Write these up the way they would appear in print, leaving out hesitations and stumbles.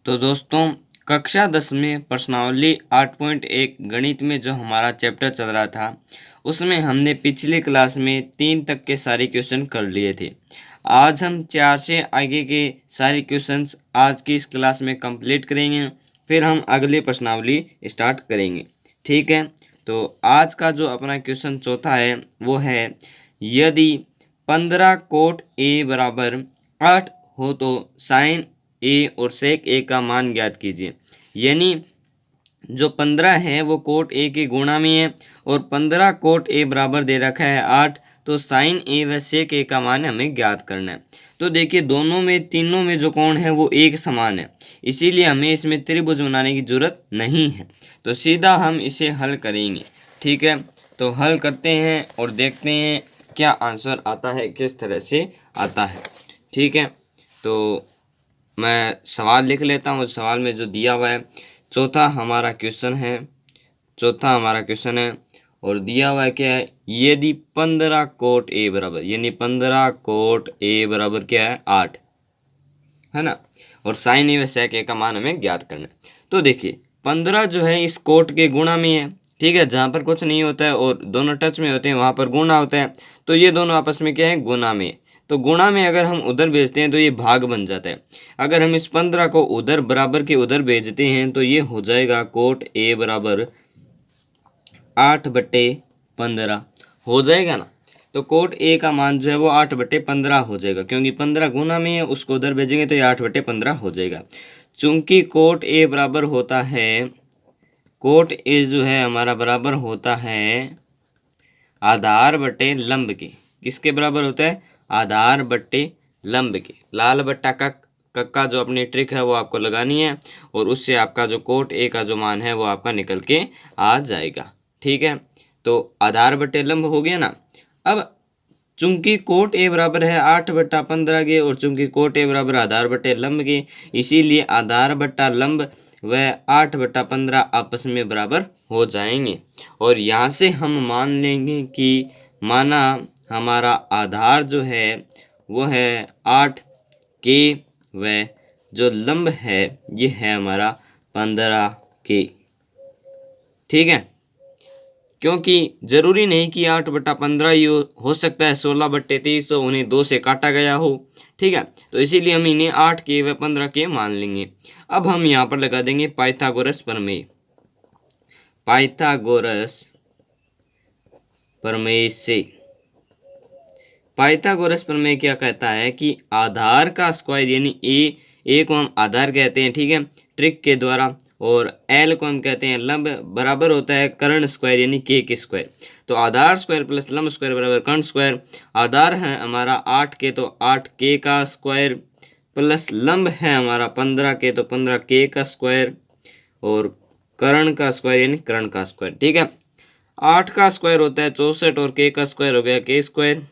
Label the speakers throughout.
Speaker 1: तो दोस्तों कक्षा 10 में प्रश्नावली 8.1 गणित में जो हमारा चैप्टर चल रहा था उसमें हमने पिछली क्लास में 3 तक के सारे क्वेश्चन कर लिए थे। आज हम 4 से आगे के सारे क्वेश्चंस आज की इस क्लास में कंप्लीट करेंगे, फिर हम अगली प्रश्नावली स्टार्ट करेंगे। ठीक है, तो आज का जो अपना क्वेश्चन चौथा है वो है, यदि 15 कोट ए बराबर 8 हो तो साइन ए और सेक ए का मान ज्ञात कीजिए। यानी जो 15 है वो कोट ए के गुणा में है और 15 कोट ए बराबर दे रखा है 8, तो साइन ए व सेक ए का मान हमें ज्ञात करना है। तो देखिए दोनों में तीनों में जो कोण है वो एक समान है, इसीलिए हमें इसमें त्रिभुज बनाने की जरूरत नहीं है। तो सीधा हम इसे हल करेंगे। ठीक है, तो हल करते हैं और देखते हैं क्या आंसर आता है, किस तरह से आता है। ठीक है, तो मैं सवाल लिख लेता हूँ। सवाल में जो दिया हुआ है चौथा हमारा क्वेश्चन है और दिया हुआ है क्या है, यदि 15 कोट ए बराबर, यानी 15 कोट ए बराबर क्या है 8 है ना, और साइन ए व सेक ए का मान हमें ज्ञात करना है। तो देखिए 15 जो है इस कोट के गुणा में है। ठीक है, जहाँ पर कुछ नहीं होता है और दोनों टच में होते हैं वहाँ पर गुणा होता है, तो ये दोनों आपस में क्या है गुणा में है। तो गुणा में अगर हम उधर भेजते हैं तो ये भाग बन जाता है। अगर हम इस 15 को उधर बराबर के उधर भेजते हैं तो ये हो जाएगा कोट ए बराबर 8/15 हो जाएगा ना। तो कोट ए का मान जो है वो 8/15 हो जाएगा, क्योंकि 15 गुना में है, उसको उधर भेजेंगे तो ये 8/15 हो जाएगा। चूंकि कोट ए बराबर होता है, कोट ए जो है हमारा बराबर होता है आधार बटे लंब के। किसके बराबर होता है? आधार बटे लंब के। लाल बट्टा कक्का जो अपनी ट्रिक है वो आपको लगानी है और उससे आपका जो कोट ए का जो मान है वो आपका निकल के आ जाएगा। ठीक है, तो आधार बटे लंब हो गया ना। अब चूंकि कोट ए बराबर है 8/15 के और चूंकि कोट ए बराबर आधार बटे लंब के, इसीलिए आधार बट्टा लंब व 8/15 आपस में बराबर हो जाएंगे। और यहाँ से हम मान लेंगे कि माना हमारा आधार जो है वो है 8 के व जो लंब है ये है हमारा 15 के। ठीक है, क्योंकि जरूरी नहीं कि 8/15 ही हो सकता है 16/23 उन्हें 2 से काटा गया हो। ठीक है, तो इसीलिए हम इन्हें 8 के व 15 के मान लेंगे। अब हम यहाँ पर लगा देंगे पाइथागोरस प्रमेय। पाइथागोरस प्रमेय से पाइथागोरस प्रमेय क्या कहता है कि आधार का स्क्वायर, यानी ए को हम आधार कहते हैं, ठीक है, ट्रिक के द्वारा, और एल को हम कहते हैं लंब, बराबर होता है कर्ण स्क्वायर यानी के स्क्वायर। तो आधार स्क्वायर प्लस लंब स्क्वायर बराबर कर्ण स्क्वायर। आधार है हमारा 8 के, तो 8 के का स्क्वायर प्लस लंब है हमारा 15 के, तो 15 के का स्क्वायर और कर्ण का स्क्वायर यानी कर्ण का स्क्वायर। ठीक है, 8 का स्क्वायर होता है 64 और के का स्क्वायर हो गया के स्क्वायर।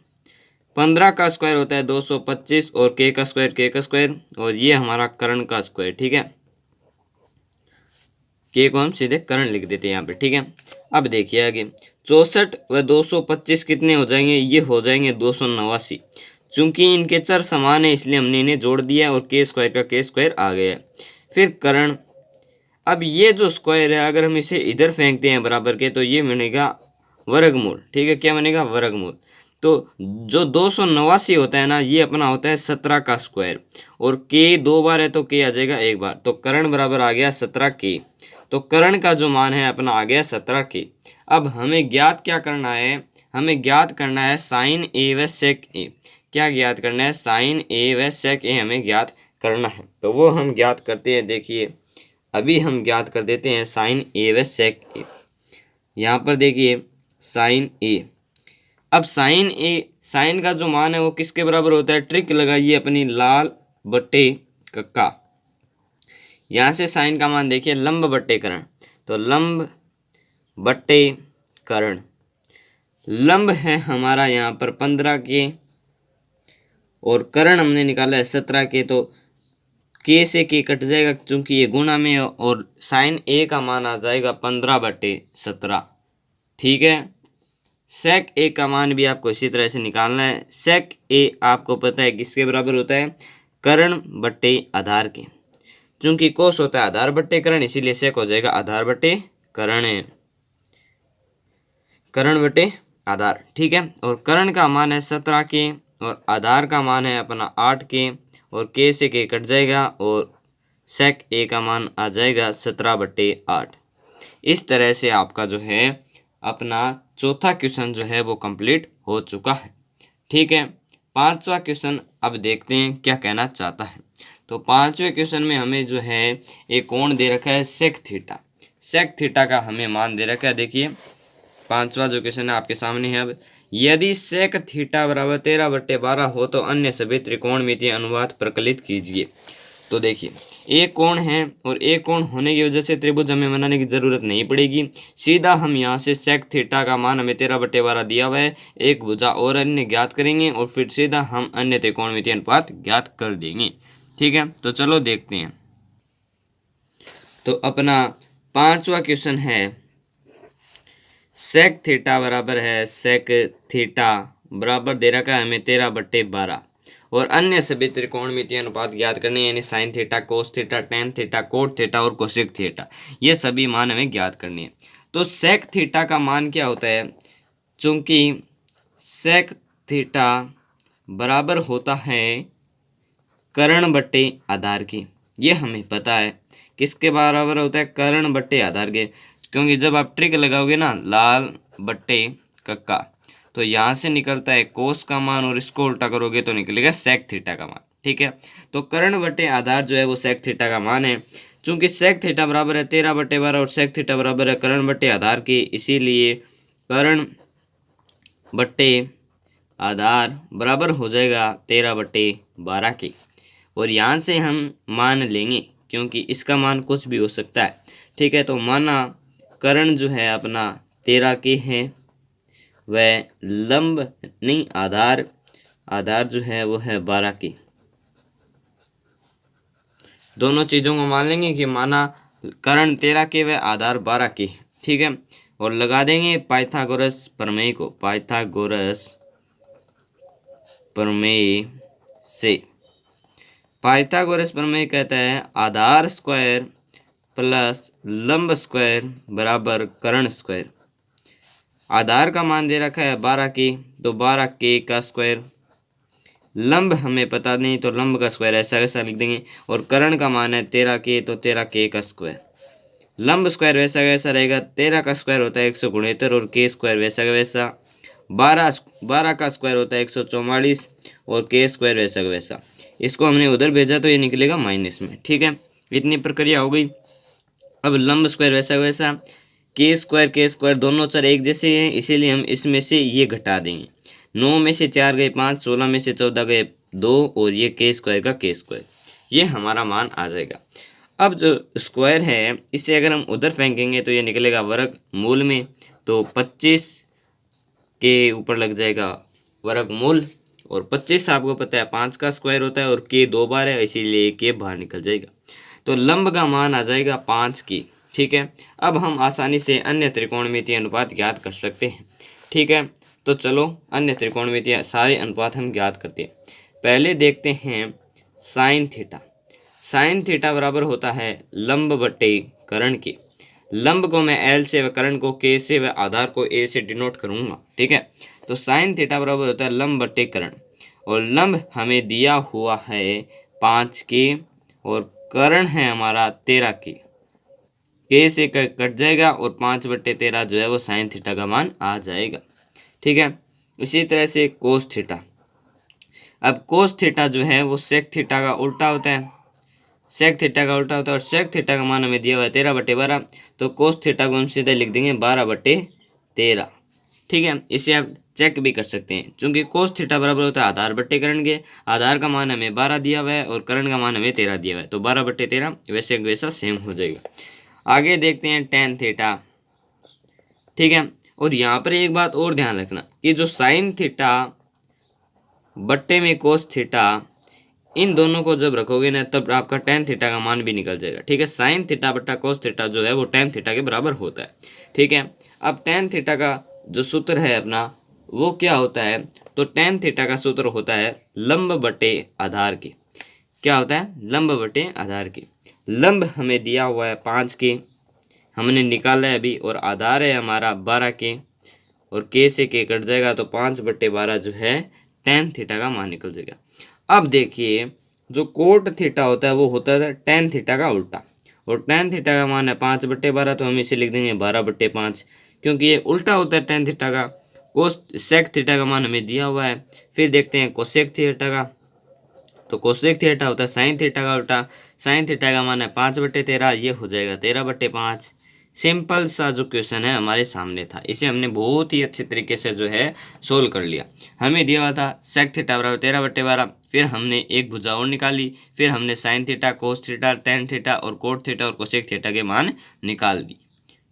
Speaker 1: 15 का स्क्वायर होता है 225 और के का स्क्वायर और ये हमारा कर्ण का स्क्वायर। ठीक है, के को हम सीधे कर्ण लिख देते हैं यहाँ पे। ठीक है, अब देखिए आगे 64 व 225 कितने हो जाएंगे? ये हो जाएंगे 289। चूंकि इनके चर समान है इसलिए हमने इन्हें जोड़ दिया और के स्क्वायर का के स्क्वायर आ गया। फिर कर्ण, अब ये जो स्क्वायर है अगर हम इसे इधर फेंकते हैं बराबर के, तो ये बनेगा वर्गमूल। ठीक है, क्या बनेगा? वर्गमूल। तो जो 289 होता है ना, ये अपना होता है 17 का स्क्वायर, और के 2 बार है तो के आ जाएगा 1 बार, तो कर्ण बराबर आ गया 17 के। तो कर्ण का जो मान है अपना आ गया 17 के। अब हमें ज्ञात क्या करना है? हमें ज्ञात करना है साइन ए व सेक ए। क्या ज्ञात करना है? साइन ए व सेक ए हमें ज्ञात करना है। तो वो हम ज्ञात करते हैं। देखिए अभी हम ज्ञात कर देते हैं साइन ए व सेक ए। यहाँ पर देखिए साइन ए। अब साइन का जो मान है वो किसके बराबर होता है? ट्रिक लगाइए अपनी, लाल बट्टे कक्का। यहाँ से साइन का मान देखिए लंब बट्टे कर्ण, तो लंब बट्टे कर्ण। लंब है हमारा यहाँ पर 15 के और कर्ण हमने निकाला है 17 के, तो के से के कट जाएगा क्योंकि ये गुणा में है, और साइन ए का मान आ जाएगा 15/17। ठीक है, सेक ए का मान भी आपको इसी तरह से निकालना है। सेक ए आपको पता है किसके बराबर होता है? कर्ण बट्टे आधार के। चूंकि कोस होता है आधार बट्टे करण, इसीलिए सेक हो जाएगा आधार बट्टे करण, करण बटे आधार। ठीक है, और करण का मान है 17 के और आधार का मान है अपना 8 के, और के से के कट जाएगा और सेक ए का मान आ जाएगा 17/8। इस तरह से आपका जो है अपना चौथा क्वेश्चन जो है वो कंप्लीट हो चुका है। ठीक है, पांचवा क्वेश्चन अब देखते हैं क्या कहना चाहता है। तो पांचवें क्वेश्चन में हमें जो है एक कोण दे रखा है सेक थीटा। सेक थीटा का हमें मान दे रखा है। देखिए पांचवा जो क्वेश्चन है आपके सामने है। अब यदि सेक थीटा बराबर 13/12 हो तो अन्य सभी त्रिकोणमितीय अनुपात प्रकलित कीजिए। तो देखिए एक कोण है और एक कोण होने की वजह से त्रिभुज हमें बनाने की जरूरत नहीं पड़ेगी। सीधा हम यहाँ से सेक थीटा का मान हमें 13/12 दिया हुआ है, एक भुजा और अन्य ज्ञात करेंगे और फिर सीधा हम अन्य त्रिकोणमितीय अनुपात ज्ञात कर देंगे। ठीक है, तो चलो देखते हैं। तो अपना पांचवा क्वेश्चन है सेक थीटा बराबर है, सेक थीटा बराबर दे रखा है हमें 13/12 और अन्य सभी त्रिकोणमितीय अनुपात ज्ञात करने, यानी sine theta, cos theta, tan theta, cot theta और कोसेक थीटा, ये सभी मान हमें ज्ञात करने हैं। तो सेक थीटा का मान क्या होता है, चूंकि सेक थीटा बराबर होता है कर्ण बट्टे आधार की, ये हमें पता है। किसके बराबर होता है, कर्ण बट्टे आधार के, क्योंकि जब आप ट्रिक लगाओगे ना लाल बट्टे कक्का, तो यहाँ से निकलता है कोस का मान और इसको उल्टा करोगे तो निकलेगा सेक थीटा का मान। ठीक है, तो कर्ण बट्टे आधार जो है वो सेक थीटा का मान है। चूंकि सेक थीटा बराबर है 13/12 और सेक थीटा बराबर है कर्ण बट्टे आधार की, इसीलिए कर्ण बट्टे आधार बराबर हो जाएगा 13/12 की। और यहाँ से हम मान लेंगे क्योंकि इसका मान कुछ भी हो सकता है। ठीक है, तो माना कर्ण जो है अपना 13 के है, वह लंब नहीं आधार, आधार जो है वो है 12 की। दोनों चीज़ों को मान लेंगे कि माना कर्ण 13 के व आधार 12 की। ठीक है, और लगा देंगे पाइथागोरस प्रमेय को, पाइथागोरस प्रमेय से। पाइथागोरस प्रमेय कहता है आधार स्क्वायर प्लस लंब स्क्वायर बराबर कर्ण स्क्वायर। आधार का मान दे रखा है 12 की, तो 12 के का स्क्वायर, लंब हमें पता नहीं तो लंब का स्क्वायर ऐसा वैसा लिख देंगे, और कर्ण का मान है 13 के, तो 13 के का स्क्वायर। लंब स्क्वायर वैसा वैसा रहेगा, 13 का स्क्वायर होता है 169 और के स्क्वायर वैसा वैसा, 12 का स्क्वायर होता है 144 और के स्क्वायर वैसा वैसा। इसको हमने उधर भेजा तो ये निकलेगा माइनस में। ठीक है, इतनी प्रक्रिया हो गई। अब लंब स्क्वायर वैसा वैसा, के स्क्वायर दोनों चर एक जैसे हैं, इसीलिए हम इसमें से ये घटा देंगे। 9 में से 4 गए 5, 16 में से 14 गए 2 और ये के स्क्वायर का के स्क्वायर, ये हमारा मान आ जाएगा। अब जो स्क्वायर है इसे अगर हम उधर फेंकेंगे तो ये निकलेगा वर्ग मूल में, तो 25 के ऊपर लग जाएगा वर्ग मूल, और 25 आपको पता है 5 का स्क्वायर होता है और के 2 बार है, इसीलिए के बाहर निकल जाएगा। तो लंब का मान आ जाएगा 5 की। ठीक है, अब हम आसानी से अन्य त्रिकोणमितीय अनुपात ज्ञात कर सकते हैं। ठीक है, तो चलो अन्य त्रिकोणमितीय सारे अनुपात हम ज्ञात करते हैं। पहले देखते हैं साइन थीटा। साइन थीटा बराबर होता है लंब बट्टे कर्ण के। लंब को मैं एल से व कर्ण को के से व आधार को ए से डिनोट करूंगा। ठीक है, तो साइन थीटा बराबर होता है लंब बट्टे कर्ण, और लंब हमें दिया हुआ है 5 के और कर्ण है हमारा 13 के से कट जाएगा और 5/13 जो है वो साइन थीटा का मान आ जाएगा। ठीक है, इसी तरह से कोस थीटा। अब कोस थीटा जो है वो सेक थीटा का उल्टा होता है, सेक थीटा का उल्टा होता है, और सेक थीटा का मान हमें दिया हुआ है 13/12, तो कोस थीटा को हम सीधे लिख देंगे 12/13। ठीक है, इसे आप चेक भी कर सकते हैं, चूंकि कोस थीटा बराबर होता है आधार बट्टे कर्ण के। आधार का मान हमें 12 दिया हुआ है और कर्ण का मान हमें 13 दिया हुआ है, तो 12/13 वैसे वैसा सेम हो जाएगा। आगे देखते हैं टेन थीटा। ठीक है, और यहाँ पर एक बात और ध्यान रखना कि जो साइन थीटा बट्टे में कोस थीटा, इन दोनों को जब रखोगे ना तब आपका टेन थीटा का मान भी निकल जाएगा। ठीक है, साइन थीटा बट्टा कोस थीटा जो है वो टेन थीटा के बराबर होता है। ठीक है, अब टेन थीटा का जो सूत्र है अपना वो क्या होता है, तो टेन थीटा का सूत्र होता है लंब बटे आधार की। क्या होता है, लंब बटे आधार के। लंब हमें दिया हुआ है 5 के, हमने निकाला है अभी, और आधार है हमारा 12 के, और के से के कट जाएगा तो 5/12 जो है tan थीटा का मान निकल जाएगा। अब देखिए जो कोट थीटा होता है वो होता है tan थीटा का उल्टा, और tan थीटा का मान है 5/12, तो हम इसे लिख देंगे 12/5, क्योंकि ये उल्टा होता है tan थीटा का। कोस सेक थीटा का मान हमें दिया हुआ है। फिर देखते हैं कोसेक थीटा का, तो कोसेक थीटा होता है साइन थीटा का उल्टा। साइन थीटा का मान है 5/13, ये हो जाएगा 13/5। सिंपल सा जो क्वेश्चन है हमारे सामने था, इसे हमने बहुत ही अच्छे तरीके से जो है सोल्व कर लिया। हमें दिया हुआ था सेक थीटा बराबर 13/12, फिर हमने एक भुजा और निकाली, फिर हमने sine theta, cos theta, tan theta और कोट थीटा और कोसेक थीटा के मान निकाल दी।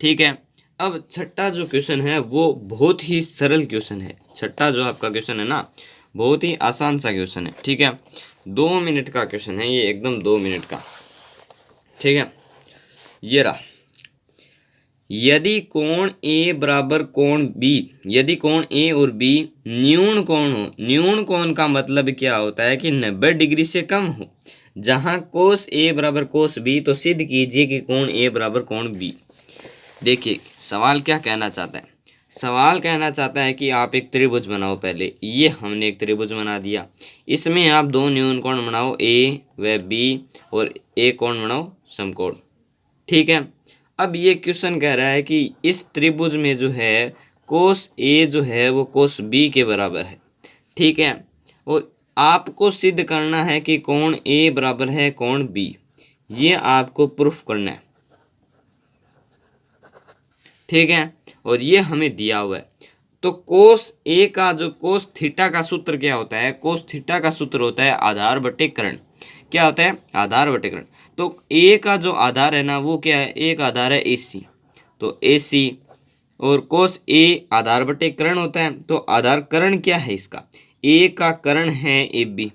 Speaker 1: ठीक है, अब छठा जो क्वेश्चन है वो बहुत ही सरल क्वेश्चन है। छठा जो आपका क्वेश्चन है ना, बहुत ही आसान सा क्वेश्चन है। ठीक है, 2 मिनट का क्वेश्चन है ये, एकदम 2 मिनट का। ठीक है, ये रहा। यदि कोण ए बराबर कोण बी, यदि कोण ए और बी न्यून कोण हो, न्यून कोण का मतलब क्या होता है कि 90 डिग्री से कम हो। जहां कोस ए बराबर कोस बी, तो सिद्ध कीजिए कि कोण ए बराबर कोण बी। देखिए सवाल क्या कहना चाहता है, सवाल कहना चाहता है कि आप एक त्रिभुज बनाओ। पहले ये हमने एक त्रिभुज बना दिया, इसमें आप 2 न्यून कोण बनाओ, ए व बी, और एक कोण बनाओ समकोण। ठीक है, अब ये क्वेश्चन कह रहा है कि इस त्रिभुज में जो है कोस ए जो है वो कोस बी के बराबर है। ठीक है, और आपको सिद्ध करना है कि कोण ए बराबर है कोण बी, ये आपको प्रूफ करना है। ठीक है, और ये हमें दिया हुआ है। तो कोस ए का जो कोस थीटा का सूत्र क्या होता है, कोस थीटा का सूत्र होता है आधार बटे कर्ण। क्या होता है, आधार बटे कर्ण। तो ए का जो आधार है ना वो क्या है, एक आधार है AC, तो AC, और कोस ए आधार बटे कर्ण होता है। तो आधार कर्ण क्या है इसका, ए का कर्ण है AB।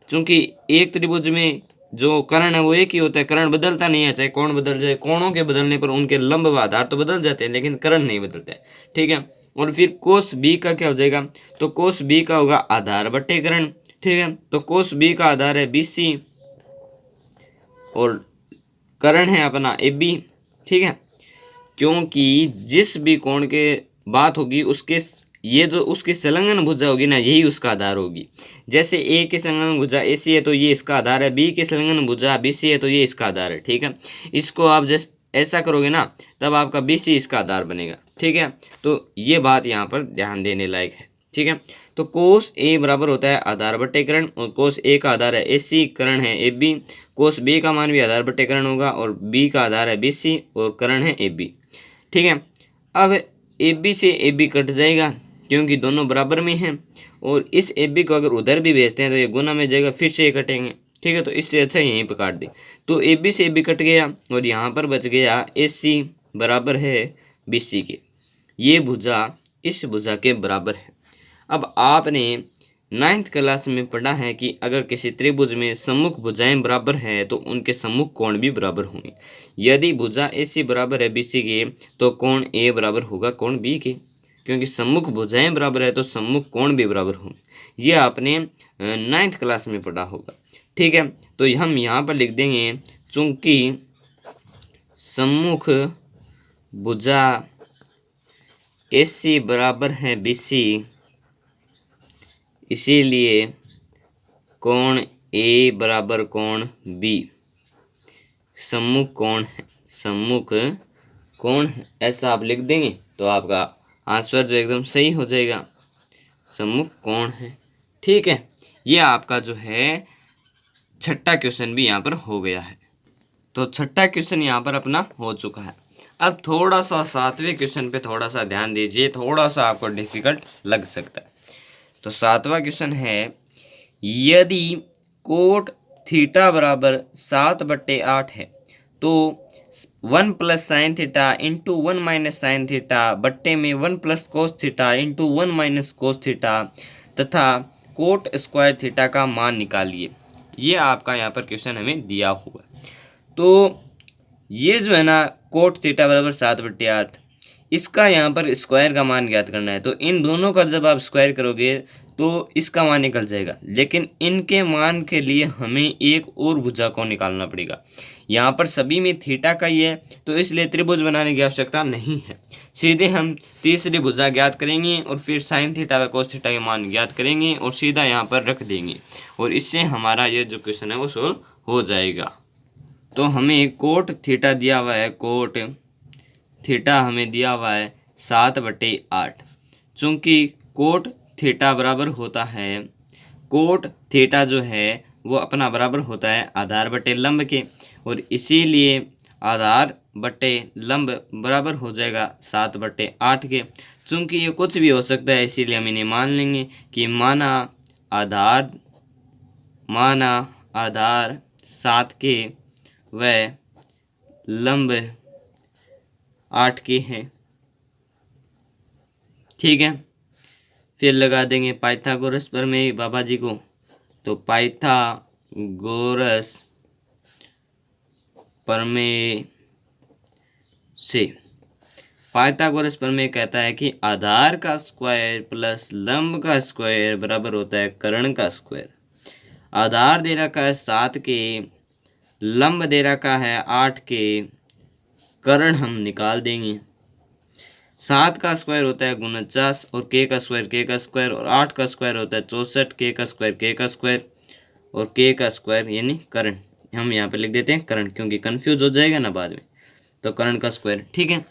Speaker 1: चूंकि एक त्रिभुज में जो कर्ण है वो एक ही होता है, कर्ण बदलता नहीं है, चाहे कोण बदल जाए। कोणों के बदलने पर उनके लंब व आधार तो बदल जाते हैं, लेकिन कर्ण नहीं बदलता है। ठीक है, और फिर कोस बी का क्या हो जाएगा, तो कोस बी का होगा आधार बटे कर्ण। ठीक है, तो कोस बी का आधार है BC और कर्ण है अपना AB। ठीक है, क्योंकि जिस भी कोण के बात होगी उसके ये जो उसकी संलग्न भुजा होगी ना, यही उसका आधार होगी। जैसे ए की संलग्न भुजा AC है तो ये इसका आधार है, बी की संलग्न भुजा BC है तो ये इसका आधार है। ठीक है, इसको आप जैसे ऐसा करोगे ना तब आपका BC इसका आधार बनेगा। ठीक है, तो ये बात यहाँ पर ध्यान देने लायक है। ठीक है, तो कोस ए बराबर होता है आधार बटे कर्ण, और कोस ए का आधार है AC, कर्ण है AB। कोस बी का मान भी आधार बटे कर्ण होगा, और बी का आधार है BC और कर्ण है AB। ठीक है, अब AB से AB कट जाएगा क्योंकि दोनों बराबर में हैं, और इस AB को अगर उधर भी भेजते हैं तो ये गुना में जाएगा, फिर से ये कटेंगे। ठीक है, तो इससे अच्छा यहीं पर काट दी, तो AB से AB कट गया, और यहाँ पर बच गया AC बराबर है BC के। ये भुजा इस भुजा के बराबर है। अब आपने 9th क्लास में पढ़ा है कि अगर किसी त्रिभुज में सम्मुख भुजाएं बराबर है तो उनके सम्मुख कोण भी बराबर होंगे। यदि भुजा AC बराबर है BC के, तो कोण A बराबर होगा कोण B के, क्योंकि सम्मुख भुजाएं बराबर है तो सम्मुख कोण भी बराबर होंगे। ये आपने 9th क्लास में पढ़ा होगा। ठीक है, तो हम यहाँ पर लिख देंगे चूंकि सम्मुख भुजा AC बराबर है BC, इसीलिए कोण A बराबर कोण B सम्मुख कोण है, सम्मुख कोण है, ऐसा आप लिख देंगे तो आपका आंसर जो एकदम सही हो जाएगा, सम्मुख कोण है। ठीक है, ये आपका जो है छठा क्वेश्चन भी यहाँ पर हो गया है। तो छठा क्वेश्चन यहाँ पर अपना हो चुका है। अब थोड़ा सा 7वें क्वेश्चन पे थोड़ा सा ध्यान दीजिए, थोड़ा सा आपको डिफिकल्ट लग सकता है। तो 7वां क्वेश्चन है, यदि कोट थीटा बराबर 7/8 है तो 1 plus sine theta into 1 minus sine theta बट्टे में 1 plus cos theta into 1 minus cos theta तथा कोट स्क्वायर थीटा का मान निकालिए। ये आपका यहाँ पर क्वेश्चन हमें दिया हुआ है। तो ये जो है ना कोट थीटा बराबर 7/8, इसका यहाँ पर स्क्वायर का मान ज्ञात करना है। तो इन दोनों का जब आप स्क्वायर करोगे तो इसका मान निकल जाएगा। लेकिन इनके मान के लिए हमें एक और भुजा को निकालना पड़ेगा। यहाँ पर सभी में थीटा का ही है, तो इसलिए त्रिभुज बनाने की आवश्यकता नहीं है। सीधे हम तीसरी भुजा ज्ञात करेंगे और फिर साइन थीटा व कोस थीटा के मान ज्ञात करेंगे और सीधा यहाँ पर रख देंगे, और इससे हमारा ये जो क्वेश्चन है वो सोल्व हो जाएगा। तो हमें कोट थीटा दिया हुआ है, कोट थीटा हमें दिया हुआ है 7/8। चूँकि कोट थीटा बराबर होता है, कोट थीटा जो है वो अपना बराबर होता है आधार बटे लंब के, और इसीलिए आधार बटे लंब बराबर हो जाएगा 7/8 के। चूँकि ये कुछ भी हो सकता है, इसीलिए हम इन्हें मान लेंगे कि माना आधार 7 के व लंब 8 के हैं। ठीक है, फिर लगा देंगे पाइथागोरस प्रमेय बाबा जी को। तो पाइथागोरस प्रमेय से पाइथागोरस प्रमेय कहता है कि आधार का स्क्वायर प्लस लंब का स्क्वायर बराबर होता है कर्ण का स्क्वायर। आधार दे रखा है 7 के, लंब दे रखा है 8 के, कर्ण हम निकाल देंगे। 7 का स्क्वायर होता है 49 और के का स्क्वायर, और 8 का स्क्वायर होता है 64, के का स्क्वायर और के का स्क्वायर यानी कर्ण। हम यहाँ पे लिख देते हैं कर्ण, क्योंकि कंफ्यूज हो जाएगा ना बाद में, तो कर्ण का स्क्वायर। ठीक है,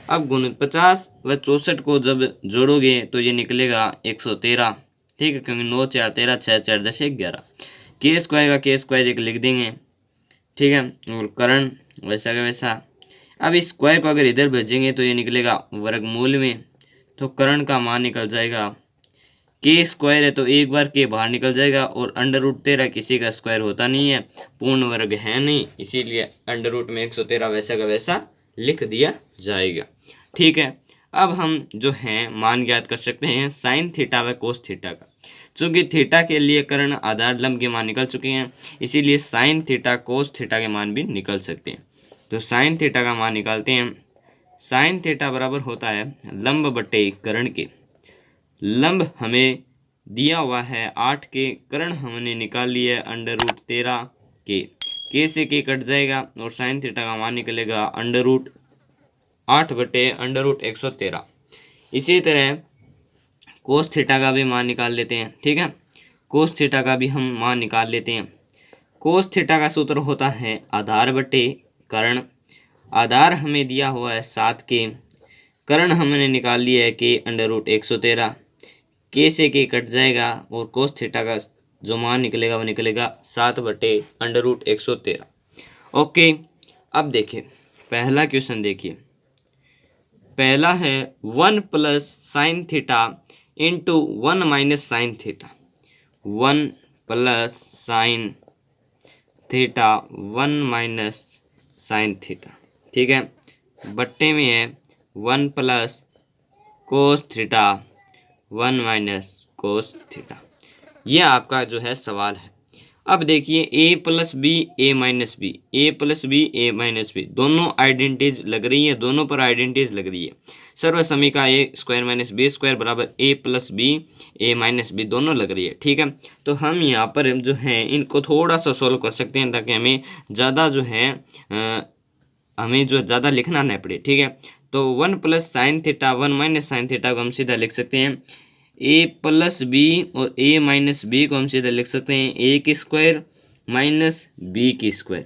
Speaker 1: अब 50 व 64 को जब जोड़ोगे तो ये निकलेगा 113। ठीक है, क्योंकि 9 4 13, 6 4 10 11। के स्क्वायर एक लिख देंगे। ठीक है, और कर्ण वैसा का वैसा। अब इस स्क्वायर को अगर इधर भेजेंगे तो ये निकलेगा वर्गमूल में, तो कर्ण का मान निकल जाएगा। के स्क्वायर है तो एक बार के बाहर निकल जाएगा, और √13 किसी का स्क्वायर होता नहीं है, पूर्ण वर्ग है नहीं, इसीलिए √ में 113 वैसा का वैसा लिख दिया जाएगा। ठीक है, अब हम जो है मान ज्ञात कर सकते हैं साइन थीटा व कोस थीटा का। चूँकि थीटा के लिए कर्ण आधार लंब के मान निकल चुके हैं, इसीलिए साइन थीटा कोस थीटा के मान भी निकल सकते हैं। तो साइन थीटा का मान निकालते हैं। साइन थीटा बराबर होता है लंब बटे कर्ण के। लंब हमें दिया हुआ है 8 के, कर्ण हमने निकाल लिया है √13 के से के कट जाएगा, और साइन थीटा का मान निकलेगा √8 बटे √113। इसी तरह कोस थीटा का भी मान निकाल लेते हैं। ठीक है, कोस थीटा का भी हम मान निकाल लेते हैं। कोस थीटा का सूत्र होता है आधार बटे कर्ण। आधार हमें दिया हुआ है 7 के, कर्ण हमने निकाल लिया है के √113, के से के कट जाएगा, और कोस थीटा का जो मान निकलेगा वो निकलेगा 7 बटे √113। ओके, अब देखिए पहला क्वेश्चन देखिए। पहला है 1 + sin theta into 1 - sin theta. 1 + sin theta 1 - sin theta. ठीक है, बट्टे में है 1 + cos थीटा 1 - cos थीटा। यह आपका जो है सवाल है। अब देखिए a + b a - b दोनों आइडेंटिटीज लग रही है, दोनों पर आइडेंटिटीज लग रही है। सर्वसमीका a² - b² बराबर a + b a - b दोनों लग रही है। ठीक है, तो हम यहाँ पर जो है इनको थोड़ा सा सोल्व कर सकते हैं, ताकि हमें ज़्यादा जो है ज़्यादा लिखना ना पड़े। ठीक है, तो 1 + sin थीटा 1 - sin थीटा को हम सीधा लिख सकते हैं a + b, और a - b को हम सीधा लिख सकते हैं a² - b²।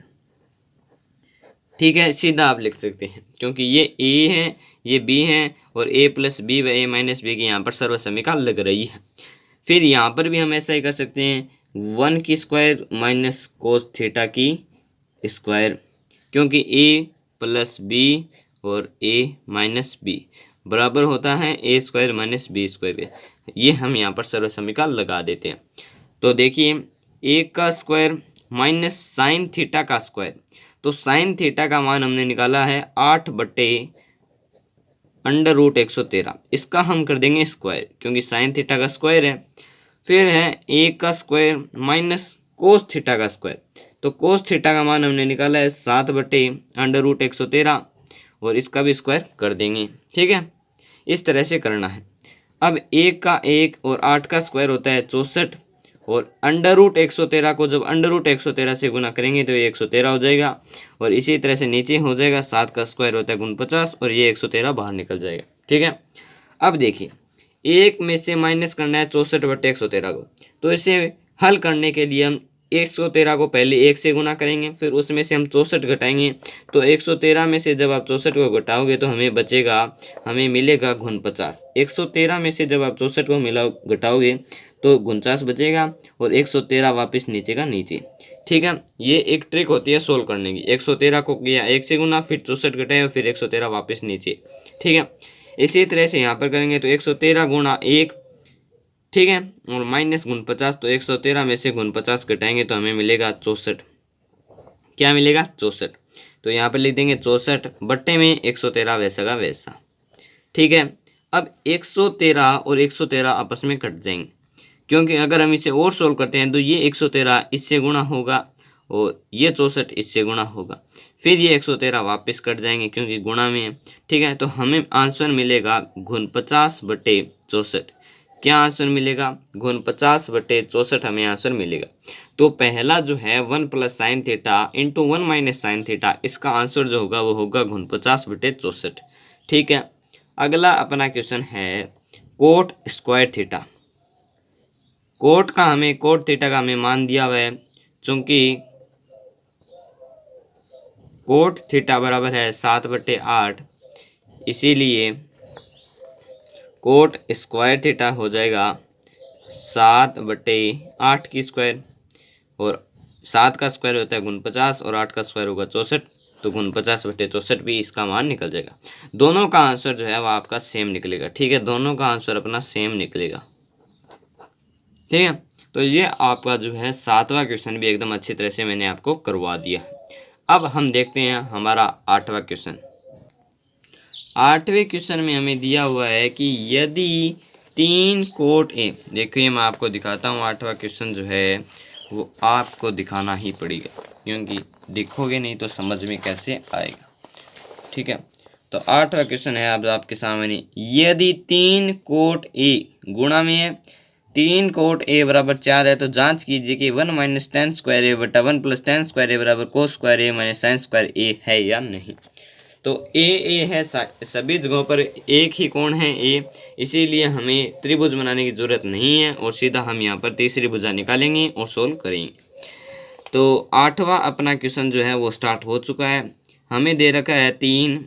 Speaker 1: ठीक है, सीधा आप लिख सकते हैं, क्योंकि ये a है ये b है, और a + b व a - b की यहाँ पर सर्वसमीका लग रही है। फिर यहाँ पर भी हम ऐसा ही कर सकते हैं 1² - cos थीटा की स्क्वायर, क्योंकि a + b और a - b बराबर होता है a² - b² के। ये हम यहाँ पर सर्वसमीका लगा देते हैं। तो देखिए a का स्क्वायर माइनस साइन थीटा का स्क्वायर, तो साइन थीटा का मान हमने निकाला है 8 बटे √113। इसका हम कर देंगे स्क्वायर, क्योंकि साइन थीटा का स्क्वायर है। फिर है a का स्क्वायर माइनस कोस थीटा का स्क्वायर, तो कोस थीटा का मान हमने निकाला है 7 बटे √113, और इसका भी स्क्वायर कर देंगे। ठीक है, इस तरह से करना है। अब 1 का 1 और 8 का स्क्वायर होता है 64, और अंडर रूट 113 को जब अंडर रूट 113 से गुना करेंगे तो ये 113 हो जाएगा, और इसी तरह से नीचे हो जाएगा 7 का स्क्वायर होता है 49, और ये 113 बाहर निकल जाएगा। ठीक है, अब देखिए एक में से माइनस करना है 64/113 को, तो इसे हल करने के लिए हम 113 को पहले 1 से गुना करेंगे, फिर उसमें से हम 64 घटाएंगे, तो 113 में से जब आप 64 को घटाओगे तो हमें बचेगा, हमें मिलेगा 49। 113 में से जब आप 64 को मिला घटाओगे तो 49 बचेगा, और 113 वापस नीचे का नीचे। ठीक है, ये एक ट्रिक होती है सोल्व करने की। 113 को किया 1 से गुना, फिर 64 घटाया, फिर 113 वापस नीचे। ठीक है, इसी तरह से यहाँ पर करेंगे तो 113 गुणा 1, ठीक है, और माइनस 49, तो 113 में से 49 घटाएंगे तो हमें मिलेगा 64। क्या मिलेगा? 64। तो यहाँ पर लिख देंगे 64 बट्टे में 113 वैसा का वैसा। ठीक है, अब 113 और 113 आपस में कट जाएंगे, क्योंकि अगर हम इसे और सोल्व करते हैं तो ये 113 इससे गुणा होगा और ये 64 इससे गुणा होगा, फिर ये 113 वापस कट जाएंगे क्योंकि गुणा में है। ठीक है, तो हमें आंसर मिलेगा 49/64। क्या आंसर मिलेगा? 49/64 हमें आंसर मिलेगा। तो पहला जो है 1 + sin theta into 1 - sin theta, इसका आंसर जो होगा वो होगा 49/64। ठीक है, अगला अपना क्वेश्चन है coat square theta. Cot theta का हमें मान दिया हुआ है, चूंकि कोट थीटा बराबर है 7/8, इसीलिए कोट स्क्वायर थीटा हो जाएगा 7/8 की स्क्वायर, और 7 का स्क्वायर होता है 49 और 8 का स्क्वायर होगा 64, तो 49/64 भी इसका मान निकल जाएगा। दोनों का आंसर जो है वो आपका सेम निकलेगा। ठीक है, दोनों का आंसर अपना सेम निकलेगा। ठीक है, तो ये आपका जो है 7वां क्वेश्चन भी एकदम अच्छी तरह से मैंने आपको करवा दिया। अब हम देखते हैं हमारा 8वां क्वेश्चन। 8वें क्वेश्चन में हमें दिया हुआ है कि यदि 3 कोट ए, देखिए मैं आपको दिखाता हूँ। 8वां क्वेश्चन जो है वो आपको दिखाना ही पड़ेगा, क्योंकि दिखोगे नहीं तो समझ में कैसे आएगा। ठीक है, तो 8वां क्वेश्चन है अब आपके सामने। यदि 3 कोट ए गुणा में है 3 कोट ए बराबर 4 है, तो जांच कीजिए कि 1 - tan स्क्वायर ए बटा 1 + tan स्क्वायर ए बराबर cos स्क्वायर ए - sin स्क्वायर ए है या नहीं। तो ए है, सभी जगहों पर एक ही कोण है ए, इसीलिए हमें त्रिभुज बनाने की ज़रूरत नहीं है, और सीधा हम यहाँ पर तीसरी भुजा निकालेंगे और सोल्व करेंगे। तो 8वां अपना क्वेश्चन जो है वो स्टार्ट हो चुका है। हमें दे रखा है 3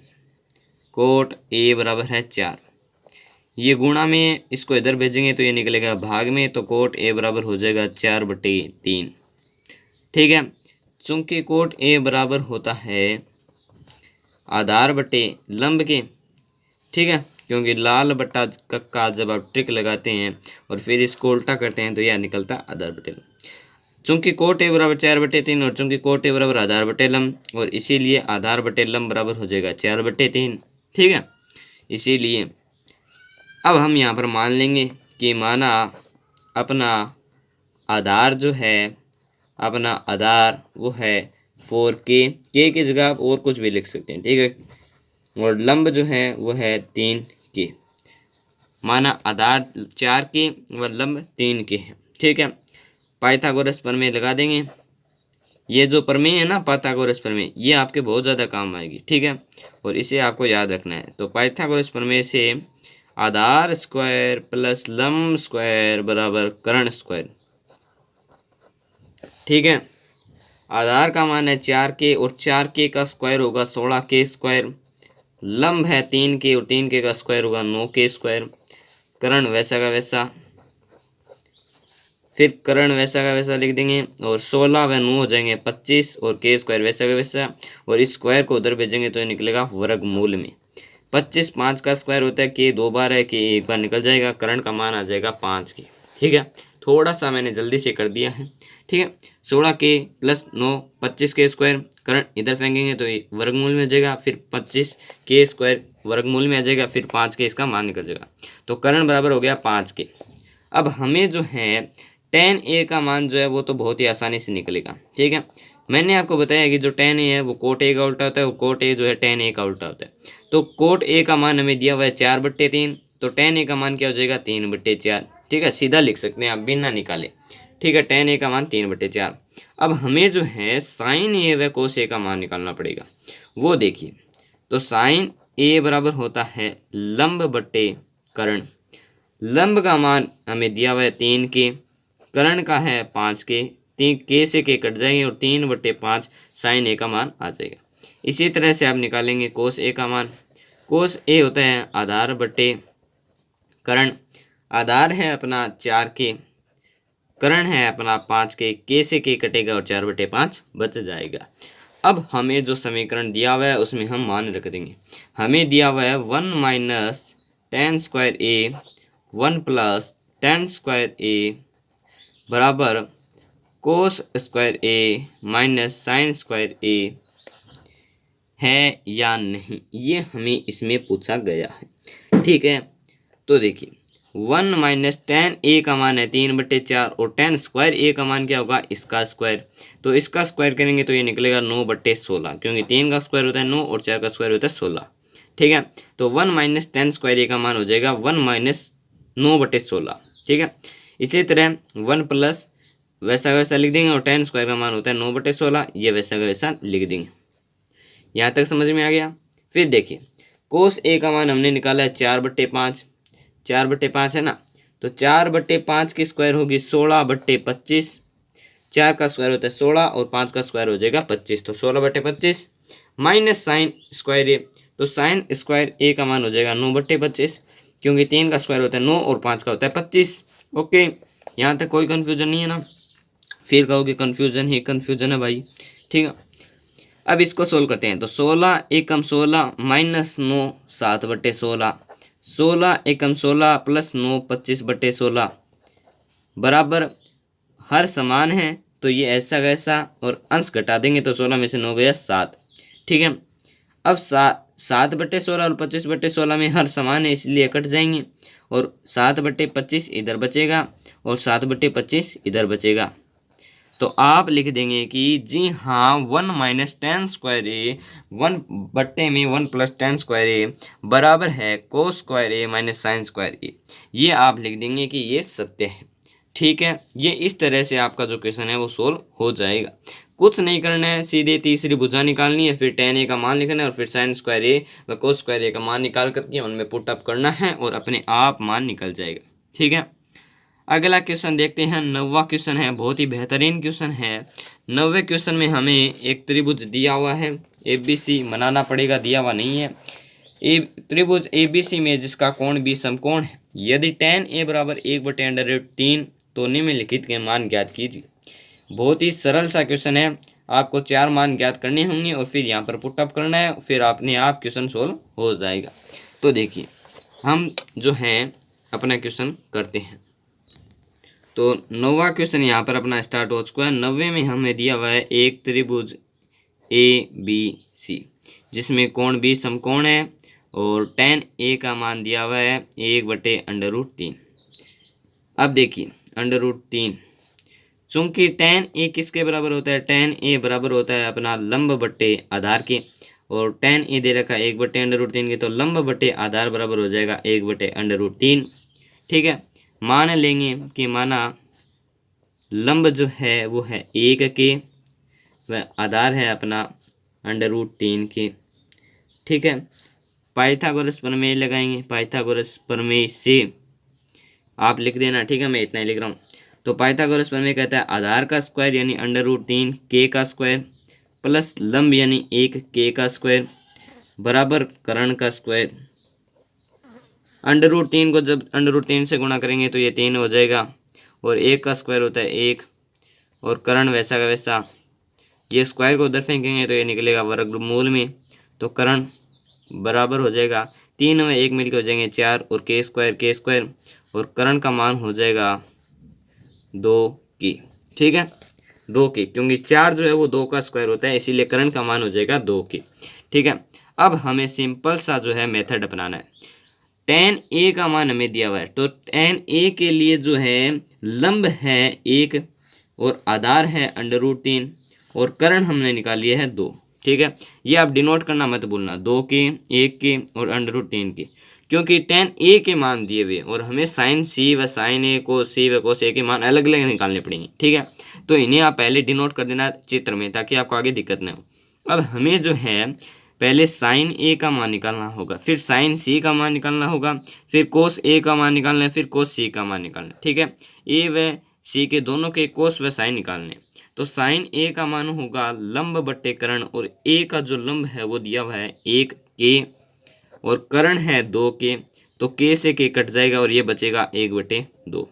Speaker 1: कोट ए बराबर है 4, ये गुणा में, इसको इधर भेजेंगे तो ये निकलेगा भाग में, तो कोट ए बराबर हो जाएगा 4/3। ठीक है, चूंकि कोट ए बराबर होता है आधार बटे लंब के। ठीक है, क्योंकि लाल बट्टा कक्का जब आप ट्रिक लगाते हैं और फिर इसको उल्टा करते हैं तो यह निकलता है आधार बटे लंब। चूंकि कोट ए बराबर 4/3 और चूंकि कोट ए बराबर आधार बटे लंब, और इसीलिए आधार बटे लंब बराबर हो जाएगा 4/3। ठीक है, इसीलिए अब हम यहाँ पर मान लेंगे कि माना अपना आधार जो है, अपना आधार वो है 4K, के की जगह आप और कुछ भी लिख सकते हैं। ठीक है, और लंब जो है वो है 3K। माना आधार 4K व लंब 3K है। ठीक है, पाइथागोरस प्रमेय लगा देंगे। ये जो प्रमेय है ना पाइथागोरस प्रमेय, ये आपके बहुत ज़्यादा काम आएगी। ठीक है, और इसे आपको याद रखना है। तो पाइथागोरस प्रमेय से आधार स्क्वायर प्लस लंब स्क्वायर बराबर कर्ण स्क्वायर। ठीक है, आधार का मान है 4K और 4K का स्क्वायर होगा 16K स्क्वायर, लंब है 3K और 3K का स्क्वायर होगा 9K स्क्वायर, कर्ण वैसा का वैसा, फिर कर्ण वैसा का वैसा लिख देंगे, और 16 व 9 हो जाएंगे 25, और K स्क्वायर वैसा का वैसा, और इस स्क्वायर को उधर भेजेंगे तो ये निकलेगा वर्गमूल में। 25 5 का स्क्वायर होता है, K 2 बार है, K 1 बार निकल जाएगा, कर्ण का मान आ जाएगा 5K। ठीक है, थोड़ा सा मैंने जल्दी से कर दिया है। ठीक है, 16K + 9 25K स्क्वायर, कर्ण इधर फेंकेंगे तो ये वर्गमूल में आ जाएगा, फिर 25K स्क्वायर वर्गमूल में आ जाएगा, फिर 5K इसका मान निकल जाएगा, तो कर्ण बराबर हो गया 5K। अब हमें जो है tan A का मान जो है वो तो बहुत ही आसानी से निकलेगा। ठीक है, मैंने आपको बताया कि जो tan A है वो कोट A का उल्टा होता है, और कोट A जो है tan A का उल्टा होता है। तो कोट A का मान हमें दिया हुआ है 4/3, तो tan a का मान क्या हो जाएगा 3/4। ठीक है, सीधा लिख सकते हैं आप बिना निकाले। ठीक है, tan a का मान 3/4। अब हमें जो है sin a व cos a का मान निकालना पड़ेगा। वो देखिए, तो sin a बराबर होता है लंब बटे कर्ण। लंब का मान हमें दिया हुआ है 3 के, कर्ण का है 5 के, 3 के से के कट जाएंगे और 3/5 साइन ए का मान आ जाएगा। इसी तरह से आप निकालेंगे कोस ए का मान। कोस ए होता है आधार बटे कर्ण। आधार है अपना 4 के, कर्ण है अपना 5 के से के कटेगा और 4/5 बच जाएगा। अब हमें जो समीकरण दिया हुआ है उसमें हम मान रख देंगे। हमें दिया हुआ है 1 माइनस tan स्क्वायर ए 1 प्लस tan स्क्वायर ए बराबर कोस स्क्वायर ए माइनस साइन स्क्वायर ए है या नहीं, ये हमें इसमें पूछा गया है। ठीक है, तो देखिए 1 माइनस tan ए का मान है 3/4 और tan स्क्वायर ए का मान क्या होगा, इसका स्क्वायर। तो इसका स्क्वायर करेंगे तो ये निकलेगा 9/16, क्योंकि 3 का स्क्वायर होता है 9 और 4 का स्क्वायर होता है 16। ठीक है, तो 1 माइनस tan स्क्वायर ए का मान हो जाएगा 1 माइनस 9/16। ठीक है, इसी तरह 1 प्लस वैसा वैसा लिख देंगे और tan स्क्वायर का मान होता है 9/16, ये वैसा का वैसा लिख देंगे। यहाँ तक समझ में आ गया। फिर देखिए कोस ए का मान हमने निकाला है 4/5, 4/5 है ना, तो 4/5 की स्क्वायर होगी 16/25। 4 का स्क्वायर होता है 16 और 5 का स्क्वायर हो जाएगा 25, तो 16/25 माइनस साइन स्क्वायर ए, तो साइन स्क्वायर ए का मान हो जाएगा 9/25, क्योंकि 3 का स्क्वायर होता है 9 और 5 का होता है 25। ओके, यहाँ तक कोई कन्फ्यूजन नहीं है ना। फिर कहोगे कन्फ्यूजन ही कन्फ्यूजन है भाई। ठीक है, अब इसको सोल्व करते हैं। तो 16 एकम 16 माइनस 9 7/16, 16 एकम 16 प्लस 9 25/16 बराबर हर समान है, तो ये ऐसा वैसा और अंश घटा देंगे तो 16 में से 9 गया 7। ठीक है, अब 7/16 और 25/16 में हर समान है इसलिए कट जाएंगे और 7/25 इधर बचेगा और 7/25 इधर बचेगा। तो आप लिख देंगे कि जी हाँ 1 माइनस tan स्क्वायर ए 1/1 प्लस tan स्क्वायर ए बराबर है कोस स्क्वायर ए माइनस साइन स्क्वायर ए। ये आप लिख देंगे कि ये सत्य है। ठीक है, ये इस तरह से आपका जो क्वेश्चन है वो सोल्व हो जाएगा। कुछ नहीं करना है, सीधे तीसरी भुजा निकालनी है, फिर tan ए का मान लिखना है और फिर साइन स्क्वायर ए व कोस स्क्वायर ए का मान निकाल करके उनमें पुटअप करना है और अपने आप मान निकल जाएगा। ठीक है, अगला क्वेश्चन देखते हैं। 9वां क्वेश्चन है, बहुत ही बेहतरीन क्वेश्चन है। 9वें क्वेश्चन में हमें एक त्रिभुज दिया हुआ है, ABC बनाना पड़ेगा, दिया हुआ नहीं है। त्रिभुज ABC में जिसका कोण भी समकोण है, यदि tan A बराबर 1/√3 तो निम्नलिखित के मान ज्ञात कीजिए। बहुत ही सरल सा क्वेश्चन है, आपको 4 मान ज्ञात करने होंगे और फिर यहाँ पर पुटअप करना है, फिर अपने आप क्वेश्चन सोल्व हो जाएगा। तो देखिए हम जो हैं अपना क्वेश्चन करते हैं। तो 9वां क्वेश्चन यहाँ पर अपना स्टार्ट हो चुका है। 9वें में हमें दिया हुआ है एक त्रिभुज ABC जिसमें कोण भी समकोण है और tan A का मान दिया हुआ है 1/√3। अब देखिए √3, चूंकि tan A किसके बराबर होता है, tan A बराबर होता है अपना लंब बटे आधार के, और tan A दे रखा है 1/√3 के, तो लंब बटे आधार बराबर हो जाएगा 1/√3। ठीक है, मान लेंगे कि माना लंब जो है वो है 1 के व आधार है अपना √3 के। ठीक है, पाइथागोरस प्रमेय लगाएंगे। पाइथागोरस प्रमेय से आप लिख देना। ठीक है, मैं इतना ही लिख रहा हूँ। तो पाइथागोरस प्रमेय कहता है आधार का स्क्वायर यानी √3 के का स्क्वायर प्लस लंब यानी 1 के का स्क्वायर बराबर कर्ण का स्क्वायर। √3 को जब √3 से गुणा करेंगे तो ये 3 हो जाएगा और 1 का स्क्वायर होता है 1 और कर्ण वैसा का वैसा। ये स्क्वायर को उधर फेंकेंगे तो ये निकलेगा वर्गमूल में, तो कर्ण बराबर हो जाएगा 3 में 1 मिलकर हो जाएंगे 4 और के स्क्वायर और कर्ण का मान हो जाएगा 2 की। ठीक है, 2 की, क्योंकि 4 जो है वो 2 का स्क्वायर होता है इसीलिए कर्ण का मान हो जाएगा 2 की। ठीक है, अब हमें सिंपल सा जो है मेथड अपनाना है। tan A का मान हमें दिया हुआ है, तो tan A के लिए जो है लंब है 1 और आधार है √3 और कर्ण हमने निकाल लिया है 2। ठीक है, ये आप डिनोट करना मत भूलना, 2 के 1 के और √3 के। क्योंकि tan A के मान दिए हुए और हमें sin C व sin A cos C व cos A के मान अलग अलग निकालने पड़ेंगे, ठीक है। तो इन्हें आप पहले डिनोट कर देना चित्र में, ताकि आपको आगे दिक्कत ना हो। अब हमें जो है पहले sin A का मान निकालना होगा, फिर sin C का मान निकालना होगा, फिर cos A का मान निकालना है, फिर cos C का मान निकालना है, ठीक है। A व C के दोनों के cos व sin निकालने। तो sin A का मान होगा लंब बट्टे कर्ण, और A का जो लंब है वो दिया हुआ है 1 K और कर्ण है 2 K, तो K से K कट जाएगा और ये बचेगा 1/2।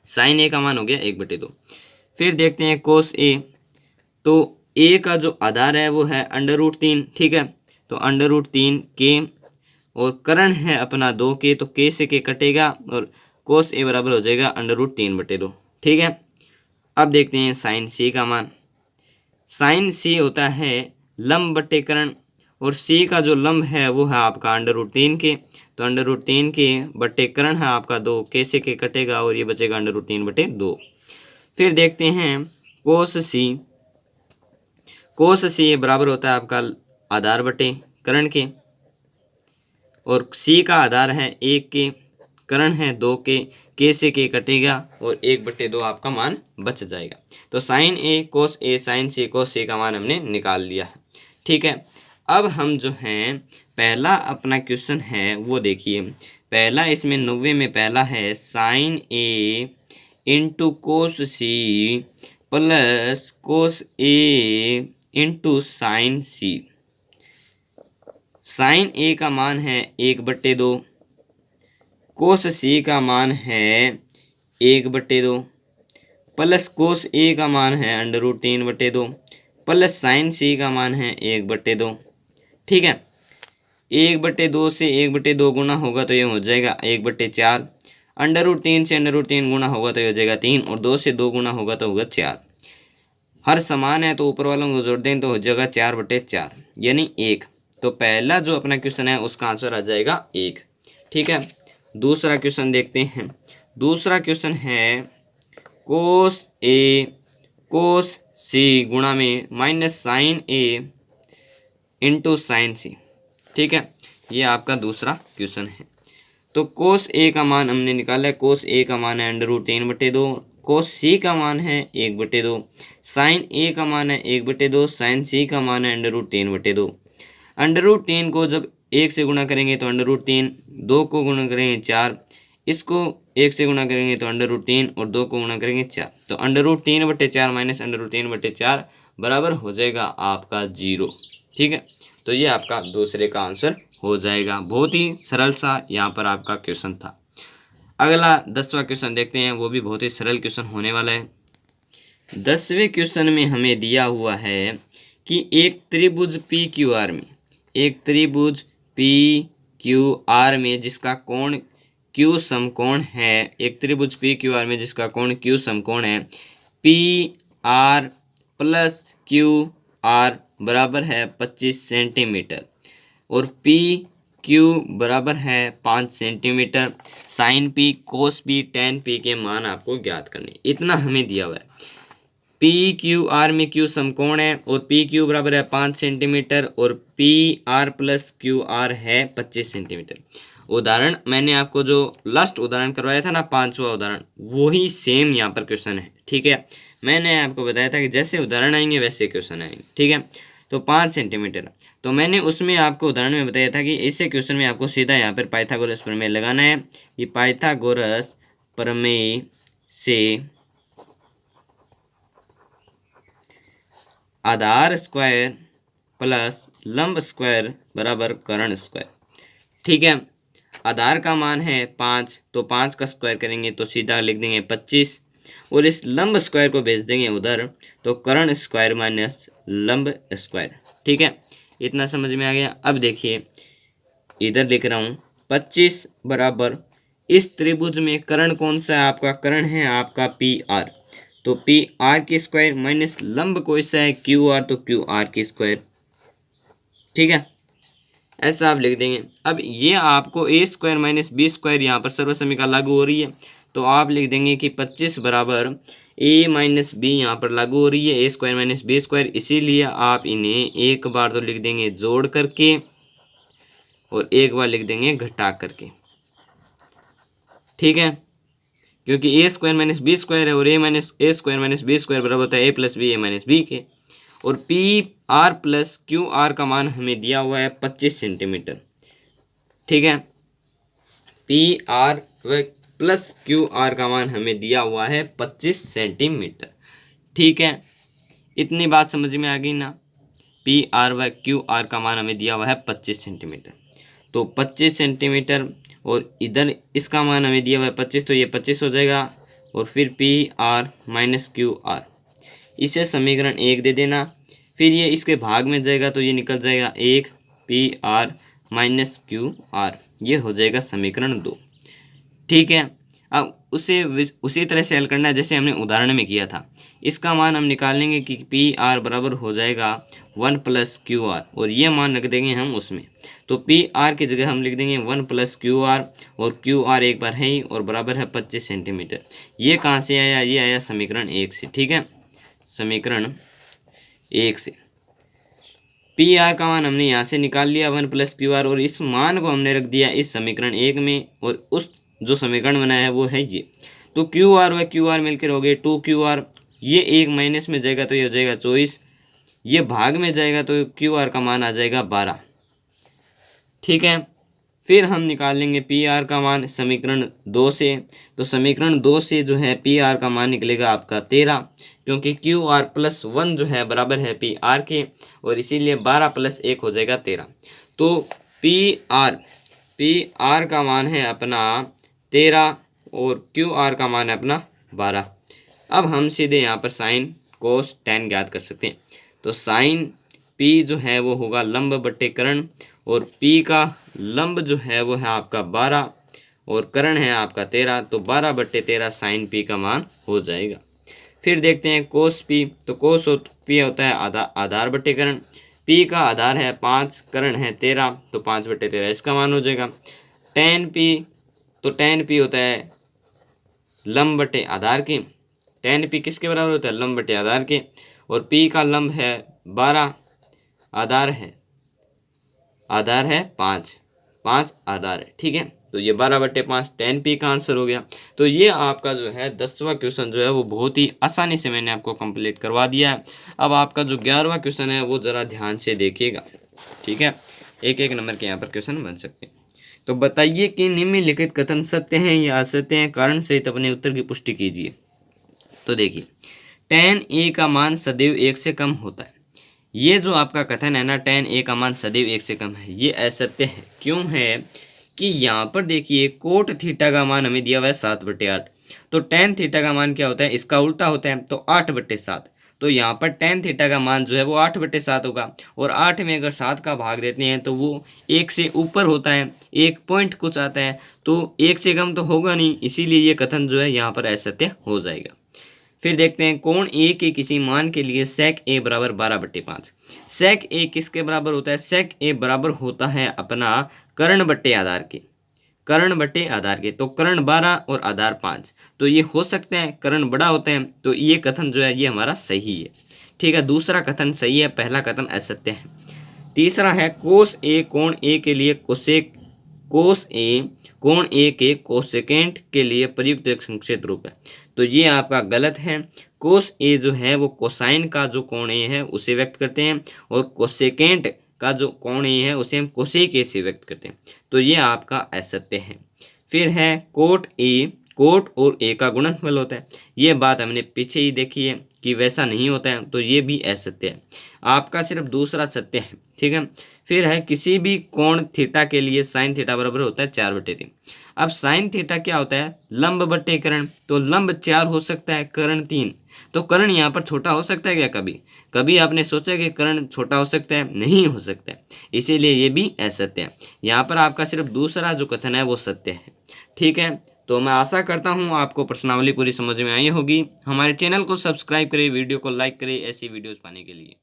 Speaker 1: sin A का मान हो गया 1/2। फिर देखते हैं cos A। तो A का जो आधार है वो है √3, ठीक है। तो √3 K और कर्ण है अपना 2 K, तो K से K कटेगा और cos A बराबर हो जाएगा √3/2, ठीक है। अब देखते हैं sin C का मान। sin C होता है लंब बट्टे कर्ण, और C का जो लंब है वो है आपका √3 के, तो √3 के बट्टे कर्ण है आपका 2, K से K कटेगा और ये बचेगा √3/2। फिर देखते हैं cos C। cos C बराबर होता है आपका आधार बटे कर्ण के, और C का आधार है 1 के, कर्ण है 2 के, K से K कटेगा और 1/2 आपका मान बच जाएगा। तो sin A cos A sin C cos C का मान हमने निकाल लिया है, ठीक है। अब हम जो हैं पहला अपना क्वेश्चन है वो देखिए। पहला इसमें 90 में पहला है sin A into cos C plus cos A into sine C। sin A का मान है 1/2, कोस C का मान है 1/2, प्लस कोस A का मान है √3/2, प्लस sin C का मान है 1/2, ठीक है। 1/2 से 1/2 गुना होगा तो ये हो जाएगा 1/4, √3 से √3 गुना होगा तो ये हो जाएगा 3, और 2 से 2 गुना होगा तो होगा 4। हर समान है तो ऊपर वालों को जोड़ दें तो हो जाएगा 4/4 यानी 1। तो पहला जो अपना क्वेश्चन है उसका आंसर आ जाएगा 1, ठीक है। दूसरा क्वेश्चन देखते हैं। दूसरा क्वेश्चन है कोस A कोस C गुणा में minus sine A into sine C, ठीक है। ये आपका दूसरा क्वेश्चन है। तो कोस A का मान हमने निकाला है, कोस A का मान है √3/2, कोस C का मान है 1/2, साइन A का मान है 1/2, साइन C का मान है √3/2। √3 को जब 1 से गुणा करेंगे तो √3, 2 को गुणा करेंगे 4, इसको 1 से गुणा करेंगे तो √3 और 2 को गुणा करेंगे 4, तो √3/4 माइनस √3/4 बराबर हो जाएगा आपका 0, ठीक है। तो ये आपका दूसरे का आंसर हो जाएगा। बहुत ही सरल सा यहाँ पर आपका क्वेश्चन था। अगला 10वां क्वेश्चन देखते हैं, वो भी बहुत ही सरल क्वेश्चन होने वाला है। 10वें क्वेश्चन में हमें दिया हुआ है कि एक त्रिभुज PQR में, एक त्रिभुज PQR में जिसका कोण Q समकोण है, एक त्रिभुज PQR में जिसका कोण Q समकोण है, PR प्लस QR बराबर है 25 सेंटीमीटर और PQ बराबर है 5 सेंटीमीटर। साइन P कोस P tan P के मान आपको ज्ञात करने, इतना हमें दिया हुआ है। PQR में Q समकोण है और PQ बराबर है 5 सेंटीमीटर और PR प्लस QR है 25 सेंटीमीटर। उदाहरण मैंने आपको जो लास्ट उदाहरण करवाया था ना, 5वां उदाहरण, वही सेम यहाँ पर क्वेश्चन है, ठीक है। मैंने आपको बताया था कि जैसे उदाहरण आएंगे वैसे क्वेश्चन आएंगे, ठीक है। तो 5 सेंटीमीटर, तो मैंने उसमें आपको उदाहरण में बताया था कि इसे क्वेश्चन में आपको सीधा यहाँ पर पाइथागोरस प्रमेय लगाना है। ये पाइथागोरस प्रमेय से आधार स्क्वायर प्लस लंब स्क्वायर बराबर कर्ण स्क्वायर, ठीक है। आधार का मान है 5, तो 5 का स्क्वायर करेंगे तो सीधा लिख देंगे 25, और इस लंब स्क्वायर को भेज देंगे उधर, तो कर्ण स्क्वायर माइनस लंब स्क्वायर, ठीक है। इतना समझ में आ गया। अब देखिए इधर लिख रहा हूँ 25 बराबर, इस त्रिभुज में कर्ण कौन सा है आपका, कर्ण है आपका PR, तो PR की स्क्वायर माइनस लंब कौन सा है QR, तो QR की स्क्वायर, ठीक है। ऐसा आप लिख देंगे। अब ये आपको A square minus B square यहाँ पर सर्वसमीका लागू हो रही है, तो आप लिख देंगे कि 25 बराबर A माइनस B यहाँ पर लागू हो रही है, A square minus B square, इसीलिए आप इन्हें एक बार तो लिख देंगे जोड़ करके, और एक बार लिख देंगे घटा करके, ठीक है, क्योंकि ए स्क्वायर माइनस बी स्क्वायर है और ए स्क्वायर माइनस बी स्क्वायर बराबर होता है ए प्लस बी ए माइनस बी के। और P R plus Q R का मान हमें दिया हुआ है 25 सेंटीमीटर, ठीक है, पी आर व प्लस क्यू आर का मान हमें दिया हुआ है 25 सेंटीमीटर, ठीक है। इतनी बात समझ में आ गई ना। पी आर व क्यू आर का मान हमें दिया हुआ है 25 सेंटीमीटर, तो 25 सेंटीमीटर और इधर इसका मान हमें दिया हुआ है 25, तो ये 25 हो जाएगा और फिर P R minus Q R, इसे समीकरण 1 दे देना। फिर ये इसके भाग में जाएगा तो ये निकल जाएगा 1 P R minus Q R, ये हो जाएगा समीकरण 2, ठीक है। अब उसे उसी तरह से हल करना है जैसे हमने उदाहरण में किया था। इसका मान हम निकालेंगे कि पी आर बराबर हो जाएगा 1 प्लस क्यू आर और ये मान रख देंगे हम उसमें, तो पी आर की जगह हम लिख देंगे 1 प्लस क्यू आर और क्यू आर एक बार है ही और बराबर है 25 सेंटीमीटर। ये कहाँ से आया? ये आया समीकरण 1 से, ठीक है, समीकरण 1 से। पी आर का मान हमने यहाँ से निकाल लिया 1 प्लस क्यू आर और इस मान को हमने रख दिया इस समीकरण 1 में और उस जो समीकरण बनाया है वो है ये। तो क्यू आर व क्यू आर मिलकर हो गए 2 क्यू आर, ये एक माइनस में जाएगा तो ये हो जाएगा 24, ये भाग में जाएगा तो क्यू आर का मान आ जाएगा 12, ठीक है। फिर हम निकाल लेंगे पी आर का मान समीकरण 2 से, तो समीकरण 2 से जो है पी आर का मान निकलेगा आपका 13, क्योंकि क्यू आर प्लस 1 जो है बराबर है पी आर के और इसीलिए 12 प्लस 1 हो जाएगा 13। तो पी आर का मान है अपना 13 और क्यू आर का मान है अपना 12। अब हम सीधे यहाँ पर साइन कोस tan ज्ञात कर सकते हैं। तो साइन पी जो है वो होगा लंब बट्टे कर्ण और पी का लंब जो है वो है आपका 12 और कर्ण है आपका 13, तो 12 बट्टे 13 साइन पी का मान हो जाएगा। फिर देखते हैं कोस पी, तो कोस पी होता है आधार बट्टे कर्ण, पी का आधार है 5, कर्ण है 13, तो 5 बट्टे 13 इसका मान हो जाएगा। tan पी, तो tan पी होता है लंब बट्टे आधार के, tan पी किसके बराबर होता है? लंब बट्टे आधार के, और p का लंब है 12, आधार है 5 आधार है, ठीक है। तो ये 12 बट्टे 5 tan पी का आंसर हो गया। तो ये आपका जो है 10वां क्वेश्चन जो है वो बहुत ही आसानी से मैंने आपको कंप्लीट करवा दिया है। अब आपका जो 11वां क्वेश्चन है वो ज़रा ध्यान से देखिएगा, ठीक है, एक एक नंबर के यहाँ पर क्वेश्चन बन सकते हैं। तो बताइए कि निम्नलिखित कथन सत्य हैं या असत्य हैं, कारण सहित अपने उत्तर की पुष्टि कीजिए। तो देखिए, tan a का मान सदैव 1 से कम होता है, ये जो आपका कथन है ना tan a का मान सदैव 1 से कम है, ये असत्य है। क्यों है कि यहाँ पर देखिए कोट थीटा का मान हमें दिया हुआ है 7/8, तो tan थीटा का मान क्या होता है? इसका उल्टा होता है, तो 8/7, तो यहाँ पर tan थीटा का मान जो है वो 8/7 होगा और 8 में अगर 7 का भाग देते हैं तो वो 1 से ऊपर होता है, 1 पॉइंट कुछ आता है, तो 1 से कम तो होगा नहीं, इसीलिए ये कथन जो है यहाँ पर असत्य हो जाएगा। फिर देखते हैं कोण ए के किसी मान के लिए sec a बराबर 12/5। sec a किसके बराबर होता है? sec a बराबर होता है अपना कर्ण बट्टे आधार के, तो कर्ण 12 और आधार 5, तो ये हो सकता है कर्ण बड़ा होता है, तो ये कथन जो है ये हमारा सही है, ठीक है। दूसरा कथन सही है, पहला कथन असत्य है। तीसरा है कोस ए कोण ए के लिए कोस ए कोण ए के कोसेकेंट के लिए प्रयुक्त एक संक्षिप्त रूप है, तो ये आपका गलत है। कोस ए जो है वो कोसाइन का जो कोण ए है उसे व्यक्त करते हैं और कोसेकेंट का जो कोण ए है उसे हम कोसेक ए से व्यक्त करते हैं, तो ये आपका असत्य है। फिर है कोट और ए का गुणनफल होता है, ये बात हमने पीछे ही देखी है कि वैसा नहीं होता है, तो ये भी असत्य है। आपका सिर्फ दूसरा सत्य है, ठीक है। फिर है किसी भी कोण थीटा के लिए साइन थीटा बराबर होता है 4/3। अब साइन थीटा क्या होता है? लंब बट्टे कर्ण, तो लंब 4 हो सकता है, कर्ण 3, तो कर्ण यहाँ पर छोटा हो सकता है क्या? कभी आपने सोचा कि कर्ण छोटा हो सकता है? नहीं हो सकता है, इसीलिए ये भी असत्य है। यहाँ पर आपका सिर्फ दूसरा जो कथन है वो सत्य है, ठीक है। तो मैं आशा करता हूँ आपको प्रश्नावली पूरी समझ में आई होगी। हमारे चैनल को सब्सक्राइब करें, वीडियो को लाइक करें ऐसी वीडियोज़ पाने के लिए।